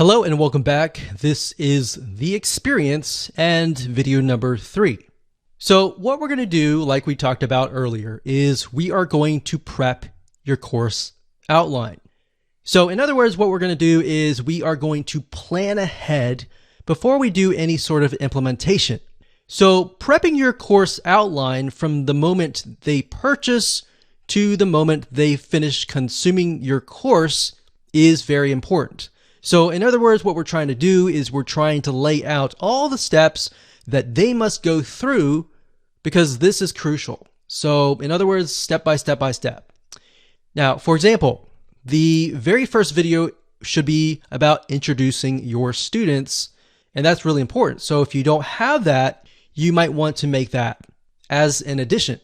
Hello and welcome back. This is The Experience and video number 3. So what we're going to do, like we talked about earlier, is we are going to prep your course outline. So in other words, what we're going to do is we are going to plan ahead before we do any sort of implementation. So prepping your course outline from the moment they purchase to the moment they finish consuming your course is very important. So in other words, what we're trying to do is we're trying to lay out all the steps that they must go through because this is crucial. So in other words, step by step by step. Now, for example, the very first video should be about introducing your students, and that's really important. So if you don't have that, you might want to make that as an addition.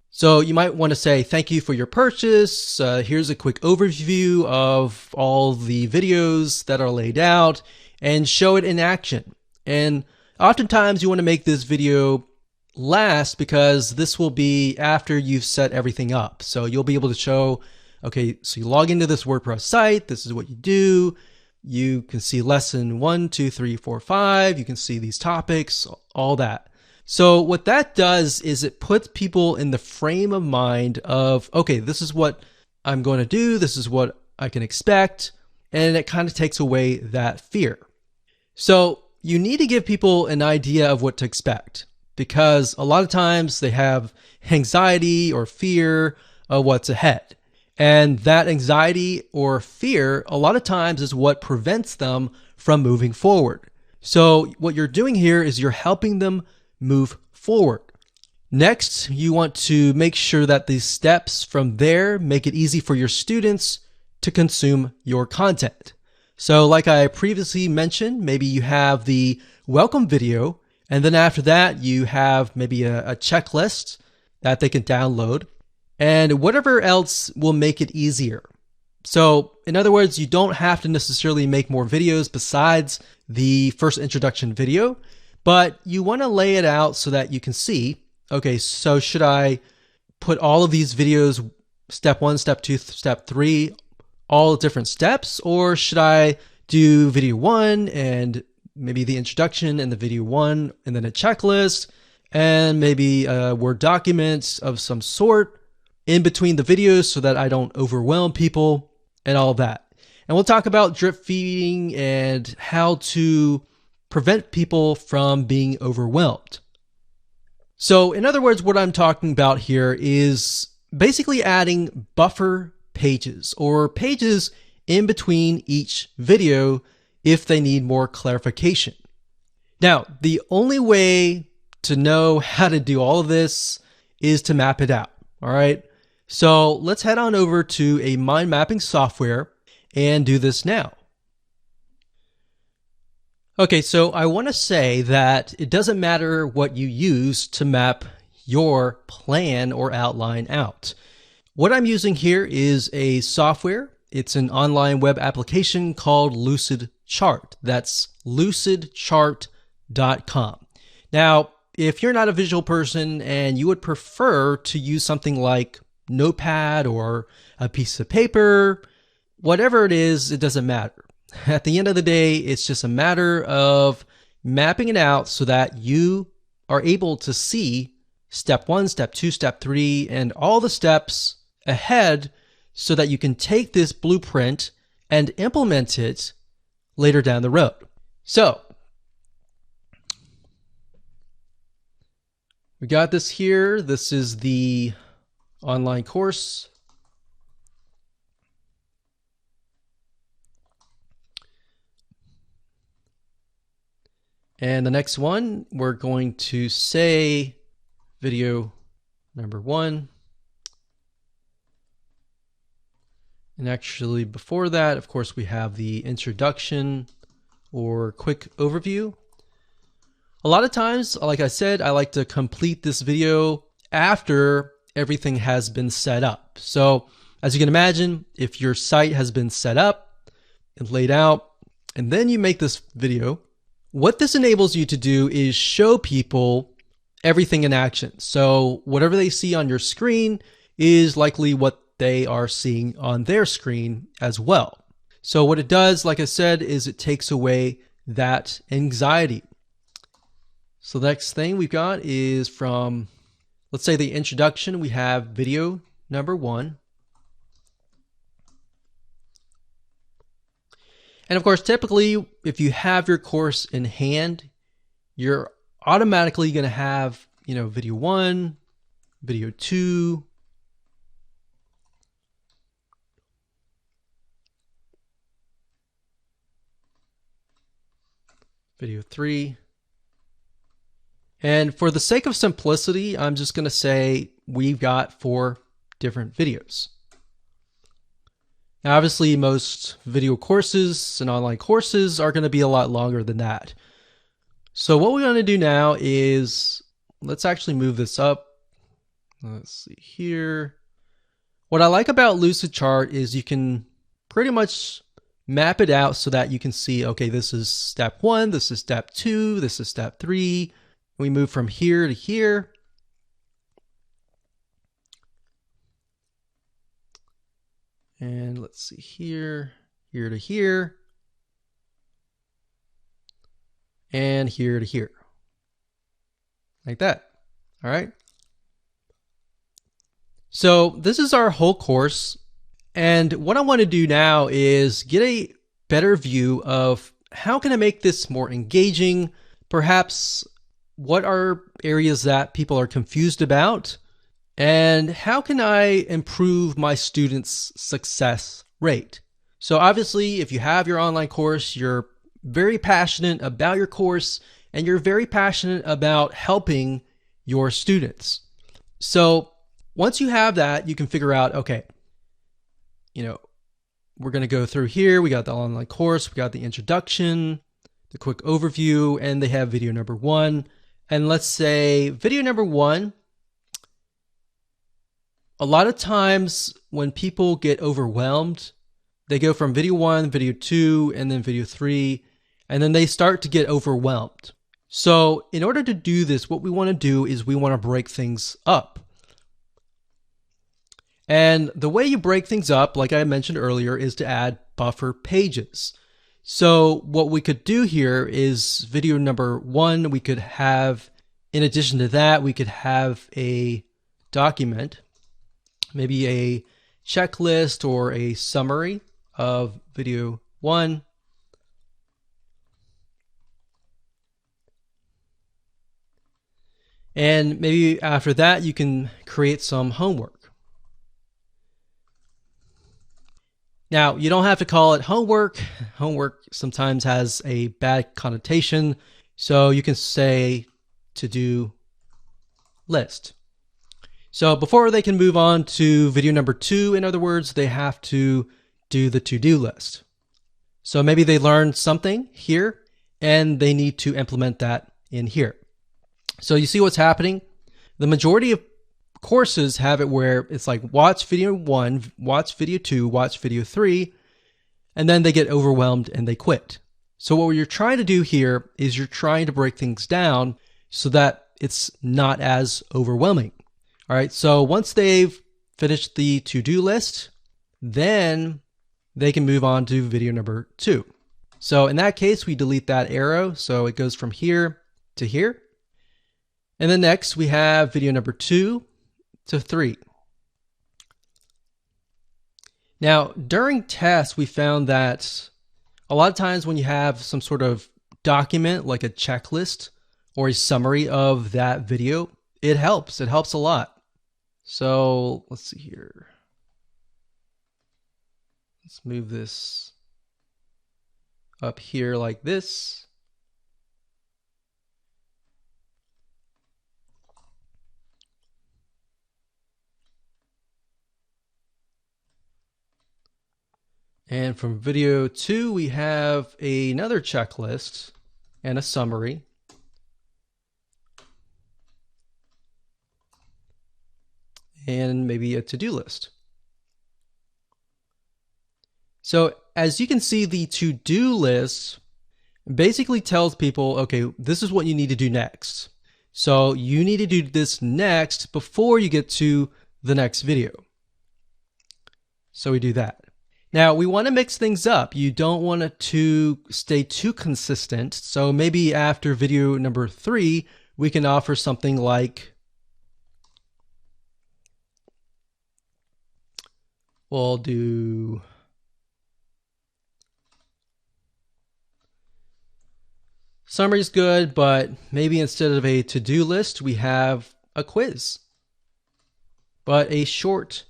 So you might want to say, thank you for your purchase. Here's a quick overview of all the videos that are laid out and show it in action. And oftentimes you want to make this video last because this will be after you've set everything up. So you'll be able to show, okay, so you log into this WordPress site. This is what you do. You can see lesson 1, 2, 3, 4, 5. You can see these topics, all that. So what that does is it puts people in the frame of mind of, okay, this is what I'm going to do. This is what I can expect. And it kind of takes away that fear. So you need to give people an idea of what to expect because a lot of times they have anxiety or fear of what's ahead. And that anxiety or fear, a lot of times is what prevents them from moving forward. So what you're doing here is you're helping them move forward. Next, you want to make sure that these steps from there make it easy for your students to consume your content. So like I previously mentioned, maybe you have the welcome video, and then after that, you have maybe a checklist that they can download, and whatever else will make it easier. So in other words, you don't have to necessarily make more videos besides the first introduction video, but you want to lay it out so that you can see, okay, so should I put all of these videos, step 1, step 2, step 3, all different steps, or should I do video 1 and maybe the introduction and the video 1 and then a checklist and maybe a Word document of some sort in between the videos so that I don't overwhelm people and all of that. And we'll talk about drip feeding and how to prevent people from being overwhelmed. So in other words, what I'm talking about here is basically adding buffer pages or pages in between each video if they need more clarification. Now, the only way to know how to do all of this is to map it out. All right. So let's head on over to a mind mapping software and do this now. Okay, so I want to say that it doesn't matter what you use to map your plan or outline out. What I'm using here is a software. It's an online web application called Lucidchart. That's lucidchart.com. Now, if you're not a visual person and you would prefer to use something like Notepad or a piece of paper, whatever it is, it doesn't matter. At the end of the day, it's just a matter of mapping it out so that you are able to see step 1, step 2, step 3, and all the steps ahead so that you can take this blueprint and implement it later down the road. So we got this here. This is the online course. And the next one, we're going to say video number 1. And actually before that, of course, we have the introduction or quick overview. A lot of times, like I said, I like to complete this video after everything has been set up. So as you can imagine, if your site has been set up and laid out, and then you make this video, what this enables you to do is show people everything in action. So whatever they see on your screen is likely what they are seeing on their screen as well. So what it does, like I said, is it takes away that anxiety. So the next thing we've got is from, let's say, the introduction. We have video number 1. And of course, typically, if you have your course in hand, you're automatically going to have, video 1, video 2, video 3. And for the sake of simplicity, I'm just going to say we've got 4 different videos. Now, obviously, most video courses and online courses are going to be a lot longer than that. So what we're going to do now is, let's actually move this up. Let's see here. What I like about Lucidchart is you can pretty much map it out so that you can see, okay, this is step 1, this is step 2, this is step 3. We move from here to here. And let's see here to here, and here to here. Like that. All right. So this is our whole course. And what I want to do now is get a better view of how can I make this more engaging? Perhaps what are areas that people are confused about? And how can I improve my students' success rate? So obviously, if you have your online course, you're very passionate about your course and you're very passionate about helping your students. So once you have that, you can figure out, okay, we're going to go through here. We got the online course, we got the introduction, the quick overview, and they have video number 1. And let's say video number 1, a lot of times when people get overwhelmed, they go from video 1, video 2, and then video 3, and then they start to get overwhelmed. So in order to do this, what we want to do is we want to break things up. And the way you break things up, like I mentioned earlier, is to add buffer pages. So what we could do here is video number 1, we could have, in addition to that, we could have a document, maybe a checklist or a summary of video 1. And maybe after that, you can create some homework. Now, you don't have to call it homework. Homework sometimes has a bad connotation. So you can say to-do list. So before they can move on to video number 2, in other words, they have to do the to-do list. So maybe they learned something here and they need to implement that in here. So you see what's happening? The majority of courses have it where it's like watch video 1, watch video 2, watch video 3, and then they get overwhelmed and they quit. So what you're trying to do here is you're trying to break things down so that it's not as overwhelming. All right, so once they've finished the to-do list, then they can move on to video number 2. So in that case, we delete that arrow. So it goes from here to here. And then next we have video number 2 to 3. Now, during tests, we found that a lot of times when you have some sort of document like a checklist or a summary of that video, it helps. It helps a lot. So let's see here. Let's move this up here like this. And from video 2, we have another checklist and a summary. And maybe a to-do list. So as you can see, the to-do list basically tells people, okay, this is what you need to do next. So you need to do this next before you get to the next video. So we do that. Now, we want to mix things up. You don't want it to stay too consistent. So maybe after video number 3, we can offer something like, we'll do summary's good, but maybe instead of a to-do list, we have a quiz, but a short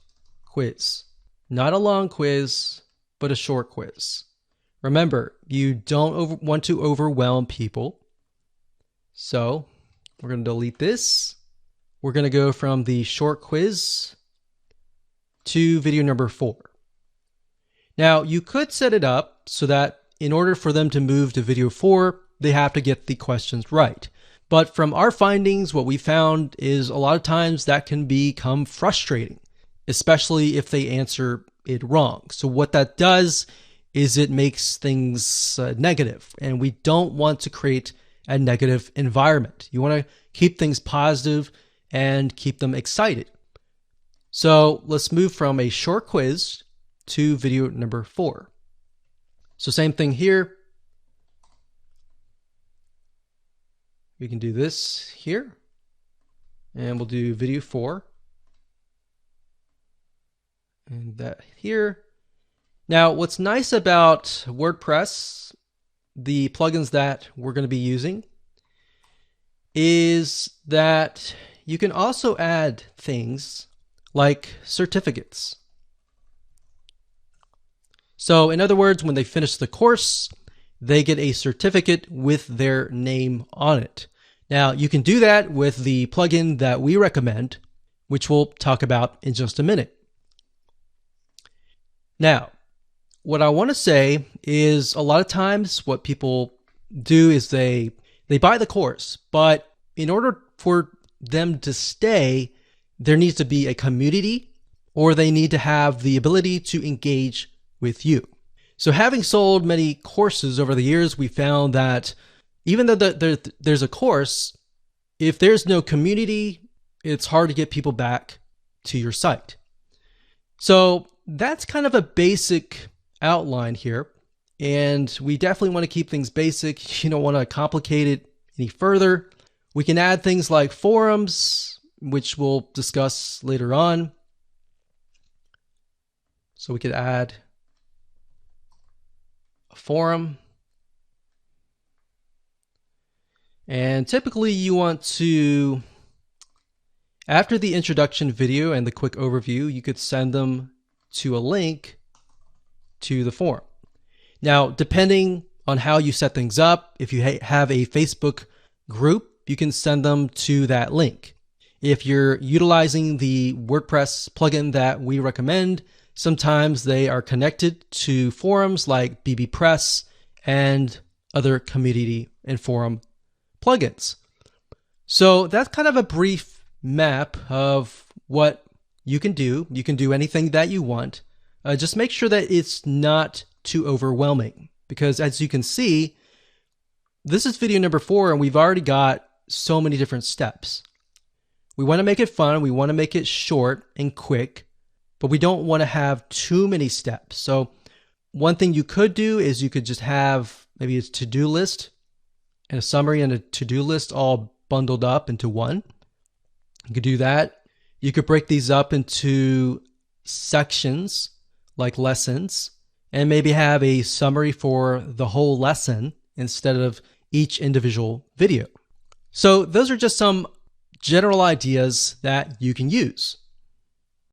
quiz. Not a long quiz, but a short quiz. Remember, you don't want to overwhelm people. So we're going to delete this. We're going to go from the short quiz to video number 4. Now, you could set it up so that in order for them to move to video 4, they have to get the questions right. But from our findings, what we found is a lot of times that can become frustrating, especially if they answer it wrong. So what that does is it makes things negative, and we don't want to create a negative environment. You want to keep things positive and keep them excited. So let's move from a short quiz to video number 4. So same thing here. We can do this here, and we'll do video 4. And that here. Now, what's nice about WordPress, the plugins that we're going to be using, is that you can also add things like certificates. So in other words, when they finish the course, they get a certificate with their name on it. Now, you can do that with the plugin that we recommend, which we'll talk about in just a minute. Now, what I want to say is a lot of times what people do is they buy the course, but in order for them to stay, there needs to be a community, or they need to have the ability to engage with you. So having sold many courses over the years, we found that even though there's a course, if there's no community, it's hard to get people back to your site. So that's kind of a basic outline here, and we definitely want to keep things basic. You don't want to complicate it any further. We can add things like forums, which we'll discuss later on. So we could add a forum, and typically you want to, after the introduction video and the quick overview, you could send them to a link to the forum. Now, depending on how you set things up, if you have a Facebook group, you can send them to that link. If you're utilizing the WordPress plugin that we recommend, sometimes they are connected to forums like bbPress and other community and forum plugins. So that's kind of a brief map of what you can do. You can do anything that you want. Just make sure that it's not too overwhelming, because as you can see, this is video number 4 and we've already got so many different steps. We want to make it fun. We want to make it short and quick, but we don't want to have too many steps. So one thing you could do is you could just have maybe a to-do list and a summary and a to-do list all bundled up into one. You could do that. You could break these up into sections like lessons and maybe have a summary for the whole lesson instead of each individual video. So those are just some general ideas that you can use.